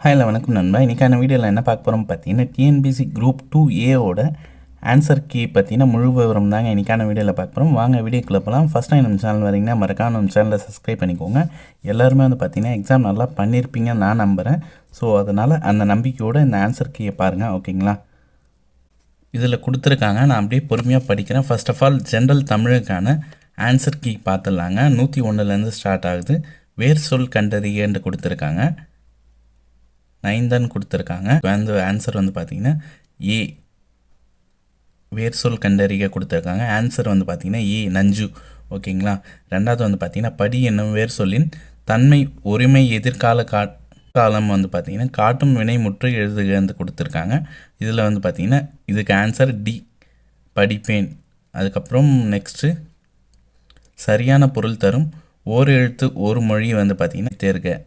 Hello வணக்கம் நண்பா. இன்றைக்கான வீடியோவில் என்ன பார்க்க போகிறோம் பார்த்தீங்கன்னா, TNPSC group 2A answer key பற்றின முழு விவரம் தாங்க இன்றைக்கான வீடியோவில் பார்க்க போகிறோம். வாங்க வீடியோக்குள்ளே போகலாம். ஃபஸ்ட் டைம் நம்ம சேனல் வரீங்கன்னா மறக்காம நம்ம சேனலை சப்ஸ்கிரைப் பண்ணிக்கோங்க. எல்லாருமே பார்த்தீங்கன்னா எக்ஸாம் நல்லா பண்ணியிருப்பீங்கன்னு நான் நம்புகிறேன். ஸோ அதனால் அந்த நம்பிக்கையோடு இந்த ஆன்சர் கீயை பாருங்கள், ஓகேங்களா? இதில் கொடுத்துருக்காங்க, நான் அப்படியே பொறுமையாக படிக்கிறேன். ஃபர்ஸ்ட் ஆஃப் ஆல் ஜென்ரல் தமிழுக்கான ஆன்சர் கீ பார்த்துடலாங்க. 101லேருந்து ஸ்டார்ட் ஆகுது. வேர் சொல் கண்டறியன்னு கொடுத்துருக்காங்க. 9 தான் கொடுத்துருக்காங்க. அந்த ஆன்சர் பார்த்திங்கன்னா ஏ, வேர் சொல் கண்டறிய கொடுத்துருக்காங்க. ஆன்சர் பார்த்திங்கன்னா ஏ, நஞ்சு, ஓகேங்களா? ரெண்டாவது பார்த்திங்கன்னா படி என்னும் வேர் சொல்லின் தன்மை ஒருமை எதிர்கால காலம் பார்த்திங்கன்னா காட்டும் வினை முற்று எழுதுக கொடுத்துருக்காங்க. இதில் பார்த்திங்கன்னா இதுக்கு ஆன்சர் டி, படிப்பேன். அதுக்கப்புறம் நெக்ஸ்ட்டு சரியான பொருள் தரும் ஓர் எழுத்து ஒரு மொழி பார்த்திங்கன்னா தேர்க.